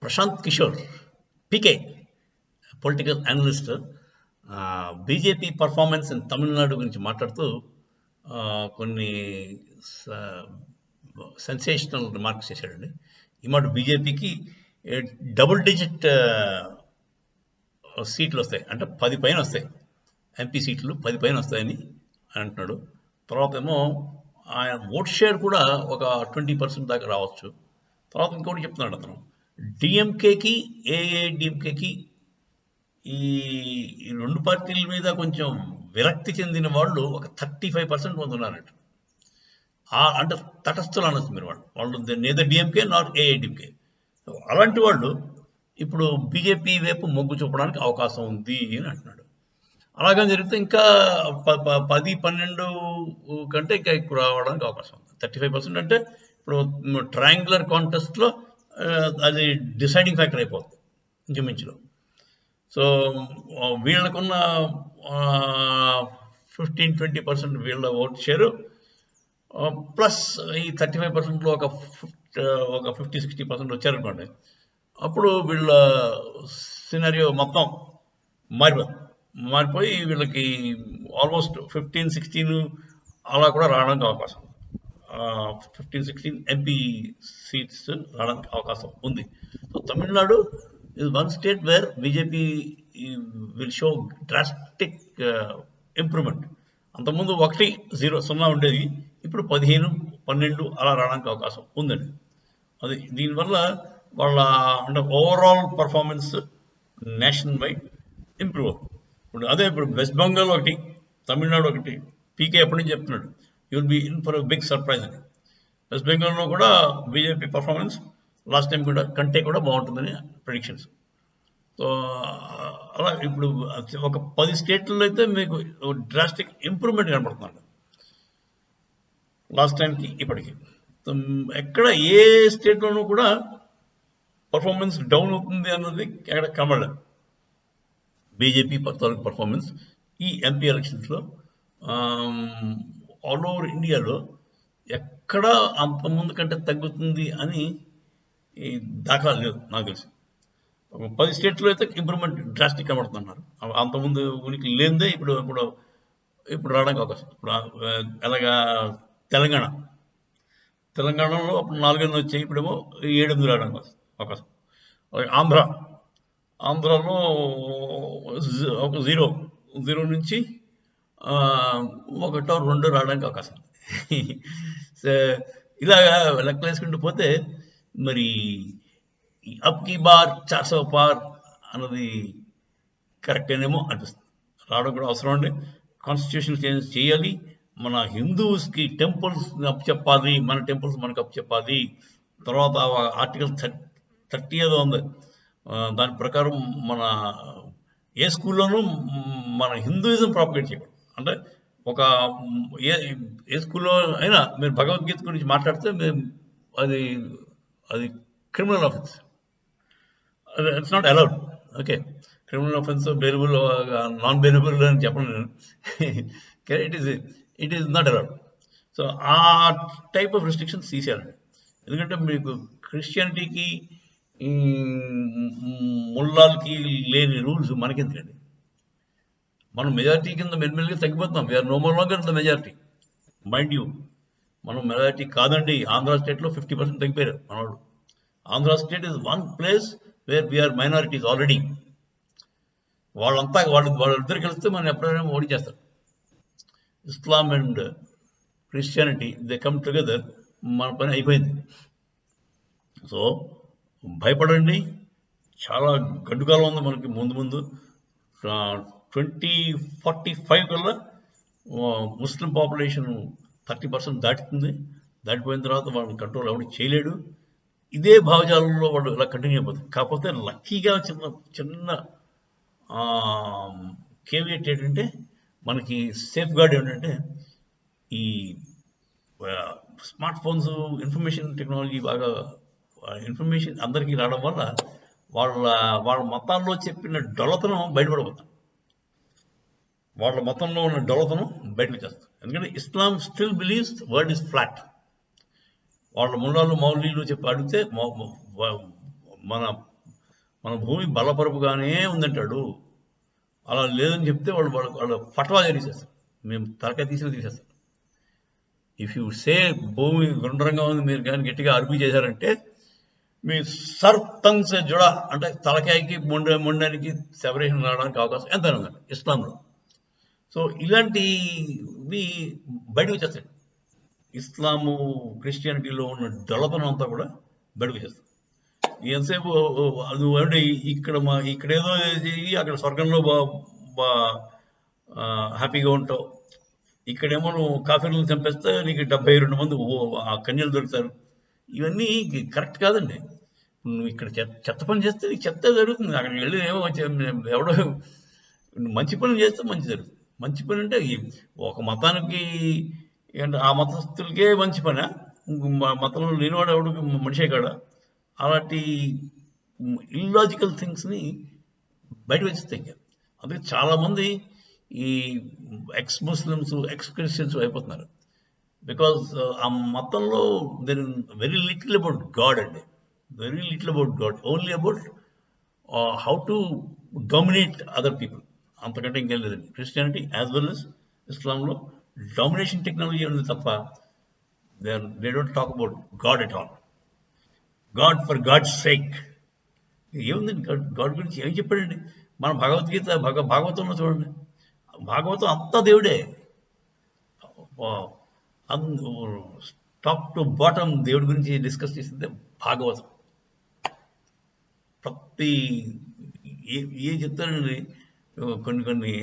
Prashanth Kishor PK political analyst BJP performance in Tamil Nadu గురించి మాట్లాడుతూ కొన్ని సెన్సేషనల్ రిమార్క్స్ చేశాడండి. ఈ మాట బీజేపీకి డబుల్ డిజిట్ సీట్లు వస్తాయి, అంటే 10 పైన వస్తాయి, ఎంపీ సీట్లు 10 పైన వస్తాయని అంటున్నాడు. తర్వాత ఏమో ఆయన ఓట్ షేర్ కూడా ఒక 20% దాకా రావచ్చు. తర్వాత ఇంకోటి చెప్తున్నాడు అతను, డిఎంకేకి ఏఐడిఎంకేకి ఈ 2 పార్టీల మీద కొంచెం విరక్తి చెందిన వాళ్ళు ఒక 35% మంది ఉన్నారంట. అంటే తటస్థులు అనొచ్చు మీరు, వాళ్ళు నేదర్ డిఎంకే నాట్ ఏఐడిఎంకే. అలాంటి వాళ్ళు ఇప్పుడు బీజేపీ వైపు మొగ్గు చూపడానికి అవకాశం ఉంది అని అంటున్నాడు. అలాగని జరిగితే ఇంకా 10-12 కంటే ఇంకా ఎక్కువ రావడానికి అవకాశం ఉంది. 35% అంటే ఇప్పుడు ట్రయాంగులర్ కాంటెస్ట్లో అది డిసైడింగ్ ఫ్యాక్టర్ అయిపోతుంది ఇంచుమించులో. సో వీళ్ళకున్న 15-20% వీళ్ళ ఓట్ షేరు ప్లస్ ఈ 35%లో ఒక 50-60% వచ్చారనుకోండి, అప్పుడు వీళ్ళ సినారియో మొత్తం మారిపోయి వీళ్ళకి ఆల్మోస్ట్ 15-16 అలా కూడా రావడానికి అవకాశం, 15-16 ఎంపీ సీట్స్ రావడానికి అవకాశం ఉంది. So Tamil Nadu is one state where BJP will show drastic improvement. అంతకుముందు 1-0 ఉండేది, ఇప్పుడు 15-12 అలా రావడానికి అవకాశం ఉందండి. అది దీనివల్ల వాళ్ళ అంటే overall performance national wide improve అవుతుంది. ఇప్పుడు వెస్ట్ బెంగాల్ ఒకటి, తమిళనాడు ఒకటి, పీకే ఎప్పటి నుంచి చెప్తున్నాడు you will be in for big surprise అని. వెస్ట్ బెంగాల్లో కూడా బీజేపీ పర్ఫార్మెన్స్ లాస్ట్ టైం కంటే కూడా బాగుంటుందని ప్రెడిక్షన్స్. సో అలా ఇప్పుడు ఒక 10 స్టేట్లలో అయితే మీకు డ్రాస్టిక్ ఇంప్రూవ్మెంట్ కనపడుతున్నాడు లాస్ట్ టైంకి ఇప్పటికి. ఎక్కడ ఏ స్టేట్లోనూ కూడా పర్ఫార్మెన్స్ డౌన్ అవుతుంది అన్నది ఎక్కడ కనబడలేదు. బీజేపీ పర్ఫార్మెన్స్ ఈ ఎంపీ ఎలక్షన్స్లో ఆల్ ఓవర్ ఇండియాలో ఎక్కడ అంతకుముందు కంటే తగ్గుతుంది అని దాఖలా లేదు నాకు తెలిసి. 10 స్టేట్లో అయితే ఇంప్రూవ్మెంట్ డ్రాస్టిక్ కనబడుతున్నారు. అంతకుముందు ఉనికి లేనిదే ఇప్పుడు రావడానికి అవకాశం. ఇప్పుడు ఎలాగా తెలంగాణలో అప్పుడు 4-8 వచ్చాయి, ఇప్పుడేమో 7-8 రావడానికి అవకాశం. ఆంధ్రాలో ఒక 0 నుంచి 1-2 రావడానికి అవకాశం. సో ఇలాగా లెక్కలు వేసుకుంటూ పోతే మరి అప్కి బార్ 400 పార్ అన్నది కరెక్టేనేమో అనిపిస్తుంది. రావడం కూడా అవసరం అండి. కాన్స్టిట్యూషన్ చేంజ్ చేయాలి, మన హిందూస్కి టెంపుల్స్ అప్పచెప్పాలి, మన టెంపుల్స్ మనకు అప్పచెప్పాలి. తర్వాత ఆర్టికల్ 30 ఏదో ఉంది, దాని ప్రకారం మన ఏ స్కూల్లోనూ మన హిందూయిజం ప్రాపగేట్ చేయకూడదు. అంటే ఒక ఏ స్కూల్లో అయినా మీరు భగవద్గీత గురించి మాట్లాడితే అది criminal offence, it's not allowed. Okay, criminal offence bailable non bailable అని చెప్పను నేను. It is not allowed. So ఆ టైప్ ఆఫ్ రెస్ట్రిక్షన్స్ తీసేయాలండి. ఎందుకంటే మీకు క్రిస్టియానిటీకి ముల్లాలకి లేని రూల్స్ మనకెందుకండి? మనం మెజారిటీ కింద మెల్లిమెల్లిగా తగ్గిపోతున్నాం. We are no more longer the majority. Mind you, మనం మెజారిటీ కాదండి. ఆంధ్ర స్టేట్లో 50% తగ్గిపోయారు మనవాళ్ళు. Andhra state is one place where we are minorities already. వాళ్ళిద్దరు కలిస్తే మనం ఎప్పుడైనా ఓడించేస్తారు. Islam and Christianity they come together, మన పని అయిపోయింది. సో భయపడండి, చాలా గడ్డుకాలం ఉంది మనకి ముందు. 2045 కల్లా ముస్లిం పాపులేషన్ 30% దాటుతుంది. దాటిపోయిన తర్వాత వాళ్ళని కంట్రోల్ ఎవరు చేయలేడు. ఇదే భావజాలంలో వాళ్ళు ఇలా కంటిన్యూ అయిపోతుంది. కాకపోతే లక్కీగా చిన్న కేవియట్ ఏంటంటే, మనకి సేఫ్ గార్డ్ ఏంటంటే ఈ స్మార్ట్ ఫోన్స్, ఇన్ఫర్మేషన్ టెక్నాలజీ బాగా ఇన్ఫర్మేషన్ అందరికీ రావడం వల్ల వాళ్ళ మతాల్లో చెప్పిన డొలతనం బయటపడిపోతాం. వాళ్ళ మతంలో ఉన్న డొలతనం బయటకు వచ్చేస్తాం. ఎందుకంటే Islam still believes world is flat. వాళ్ళ ముల్లాలు మౌలీలు చెప్పి అడిగితే మన మన భూమి బలపరుపుగానే ఉందంటాడు. అలా లేదని చెప్తే వాళ్ళు ఫట్వా చేసేస్తారు, మేము తలకాయ తీసేస్తారు. ఇఫ్ యూ సే భూమి గుండ్రంగా ఉంది మీరు కానీ గట్టిగా అర్పి చేశారంటే మీ సర్తంగ్ సే జుడా అంటే తలకాయకి మొండానికి సెపరేషన్ రావడానికి అవకాశం ఎంత ఉందండి ఇస్లాంలో. సో ఇలాంటివి బయటకు వచ్చేస్తాయి. ఇస్లాము క్రిస్టియానిటీలో ఉన్న దొలతనం అంతా కూడా బయటకు వచ్చేస్తుంది. ఎంతసేపు నువ్వు ఇక్కడేదో అక్కడ స్వర్గంలో హ్యాపీగా ఉంటావు, ఇక్కడేమో నువ్వు కాఫీలను చంపేస్తే నీకు 72 మంది ఆ కన్యలు దొరుకుతారు. ఇవన్నీ కరెక్ట్ కాదండి. నువ్వు ఇక్కడ చెత్త పని చేస్తే నీకు చెత్త జరుగుతుంది. అక్కడికి వెళ్ళి ఏమో ఎవడో మంచి పని చేస్తే మంచి జరుగుతుంది. మంచి పని అంటే ఒక మతానికి ఆ మతస్థులకే మంచి పని, మతంలో లేనివాడు ఎవడు మనిషే కాడ. అలాంటి ఇల్లాజికల్ థింగ్స్ని బయటకు వచ్చేస్తాయి. అందుకే చాలామంది ఈ ఎక్స్ ముస్లిమ్స్ ఎక్స్ క్రిస్టియన్స్ అయిపోతున్నారు. బికాజ్ ఆ మతంలో there very little about God అండి, very little about God, only about how to dominate other people. అంతకంటే ఇంకేం లేదండి. క్రిస్టియానిటీ యాజ్ వెల్ as ఇస్లాంలో డామినేషన్ టెక్నాలజీ ఉంది తప్ప they don't talk about God at all. God for God's sake ఏముందండి, God గురించి ఏం చెప్పాడండి? మన భగవద్గీత భాగవతంలో చూడండి, భాగవతం అంతా దేవుడే, టాప్ టు బాటమ్ దేవుడి గురించి డిస్కస్ చేసిందే భాగవతం. ప్రతి ఏం చెప్తారండి, కొన్ని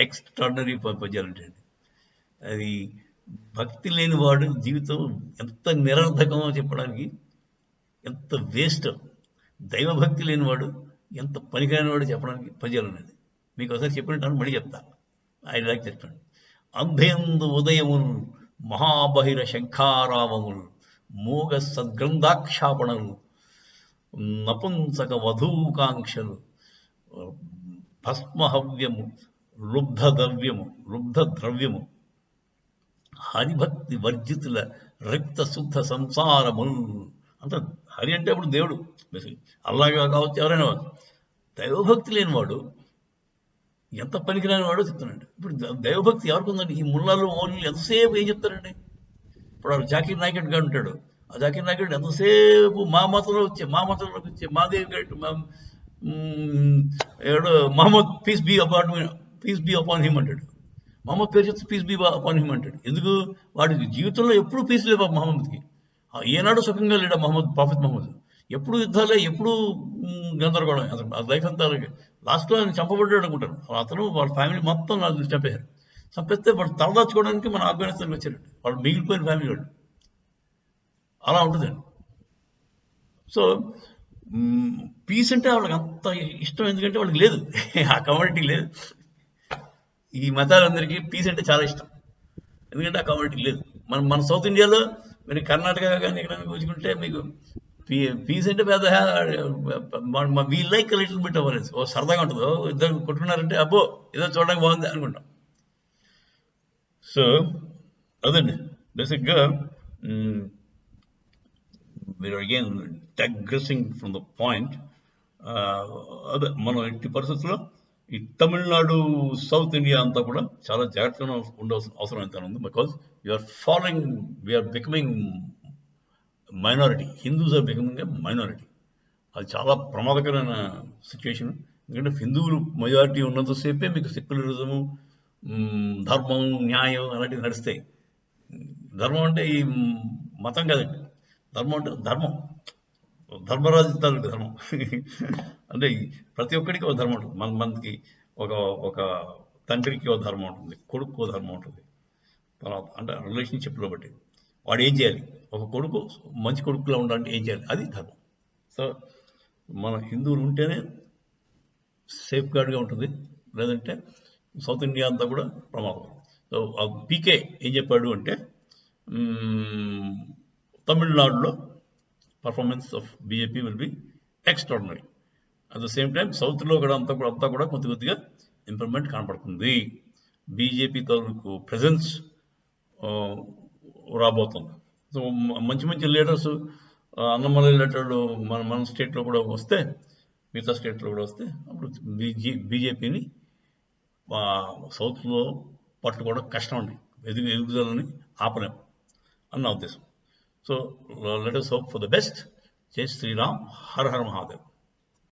ఎక్స్ట్రాడినరీ పద్యాలు ఉంటాయండి. అది భక్తి లేని వాడు జీవితం ఎంత నిరర్ధకమో చెప్పడానికి ఎంత వేస్ట్, దైవభక్తి లేనివాడు ఎంత పనికిరాని వాడు చెప్పడానికి పద్యాలు ఉన్నాయండి. మీకు ఒకసారి చెప్పినట్టు మళ్ళీ చెప్తాను, ఐ లైక్ చెప్పండి. అంధేందు ఉదయములు మహాబహిర శంఖారావములు మూగ సద్గ్రంథాక్షాపణలు నపుంసక వధూకాంక్షలు భస్మహవ్యము లుబ్ధ ద్రవ్యము హరిభక్తి వర్జితుల రిక్త శుద్ధ సంసారములు. అంత హరి అంటే ఇప్పుడు దేవుడు, అల్లాగా కావచ్చు, ఎవరైనా కావచ్చు. దైవభక్తి లేనివాడు ఎంత పనికిరాని వాడో చెప్తున్నాడు. ఇప్పుడు దైవభక్తి ఎవరికి ఉందండి? ఈ ముళ్ళాలు ఓన్లీ ఎంతసేపు ఏం చెప్తారండి? ఇప్పుడు జాకీర్ నాయక్ గారు ఉంటాడు, ఆ జాకీర్ నాయక్ ఎంతసేపు మా మతంలోకి వచ్చే మాదేవి గారు ఎవడో Muhammad peace be upon him అంటాడు. మహమ్మద్ పేరు చెప్తే పీస్ బీ అపాన్ హిమ్ అంటాడు. ఎందుకు? వాడి జీవితంలో ఎప్పుడు పీస్ లేవు మహమ్మద్కి. ఏనాడు సుఖంగా లేడా ప్రాఫిట్ మహమ్మద్? ఎప్పుడు యుద్ధాలే, ఎప్పుడు గందరగోళం, అతను లైఫ్ అంతా. లాస్ట్లో ఆయన చంపబడ్డాడు అనుకుంటారు. అతను వాళ్ళ ఫ్యామిలీ మొత్తం నాకు చంపేశారు. చంపేస్తే వాళ్ళు తలదాచుకోవడానికి మన ఆఫ్ఘనిస్తాన్కి వచ్చారు. వాళ్ళు మిగిలిపోయిన ఫ్యామిలీ వాళ్ళు. అలా ఉంటుందండి. సో పీస్ అంటే వాళ్ళకి అంత ఇష్టం, ఎందుకంటే వాళ్ళకి లేదు, ఆ కమ్యూనిటీ లేదు. ఈ మతాలందరికీ పీస్ అంటే చాలా ఇష్టం, ఎందుకంటే ఆ కమ్యూనిటీ లేదు. మన సౌత్ ఇండియాలో మీరు కర్ణాటక కానీ ఎక్కడ కూర్చుకుంటే మీకు పీస్ అంటే పెద్ద we like little bit hours, ఓ సరదాగా ఉంటుంది. ఇద్దరు కొట్టుకున్నారంటే అబ్బో ఏదో చూడడానికి బాగుంది అనుకుంటాం. సో అదండి బేసిక్గా. మీరు again digressing from the point. అదే మనం ఎట్టి పరిస్థితుల్లో ఈ తమిళనాడు సౌత్ ఇండియా అంతా కూడా చాలా జాగ్రత్తగా ఉండవలసిన అవసరం ఎంత ఉంది. Because we are becoming minority, Hindus are becoming a minority. అది చాలా ప్రమాదకరమైన సిచ్యువేషన్. ఎందుకంటే హిందువులు మెజారిటీ ఉన్నంతసేపే మీకు సెక్యులరిజము, ధర్మం, న్యాయం అలాంటివి నడుస్తాయి. ధర్మం అంటే ఈ మతం కాదండి, ధర్మం అంటే ధర్మరాజు తాలూకు ధర్మం. అంటే ప్రతి ఒక్కడికి ఒక ధర్మం ఉంటుంది. మనకి ఒక తండ్రికి ఒక ధర్మం ఉంటుంది, కొడుకు ఒక ధర్మం ఉంటుంది. తర్వాత అంటే రిలేషన్షిప్లో బట్టి వాడు ఏం చేయాలి, ఒక కొడుకు మంచి కొడుకులా ఉండాలంటే ఏం చేయాలి, అది ధర్మం. సో మన హిందువులు ఉంటేనే సేఫ్ గార్డ్గా ఉంటుంది, లేదంటే సౌత్ ఇండియా అంతా కూడా ప్రమాదం. సో పీకే ఏం చెప్పాడు అంటే తమిళనాడులో performance of BJP will be extraordinary. At the same time సౌత్లో కూడా అంతా కూడా కొద్దిగా ఇంప్రూవ్మెంట్ కనపడుతుంది. బీజేపీ తాలూకు ప్రెజెన్స్ రాబోతుంది. సో మంచి లీడర్స్ అన్నమలై లెటర్ మన స్టేట్లో కూడా వస్తే, మిగతా స్టేట్లో కూడా వస్తే, అప్పుడు బీజేపీని సౌత్లో పట్టుకోవడం కష్టం అండి. ఎదుగుదలని ఆపలేం అని నా ఉద్దేశం. So let us hope for the best. జై శ్రీరామ్, హర హర మహాదేవ్.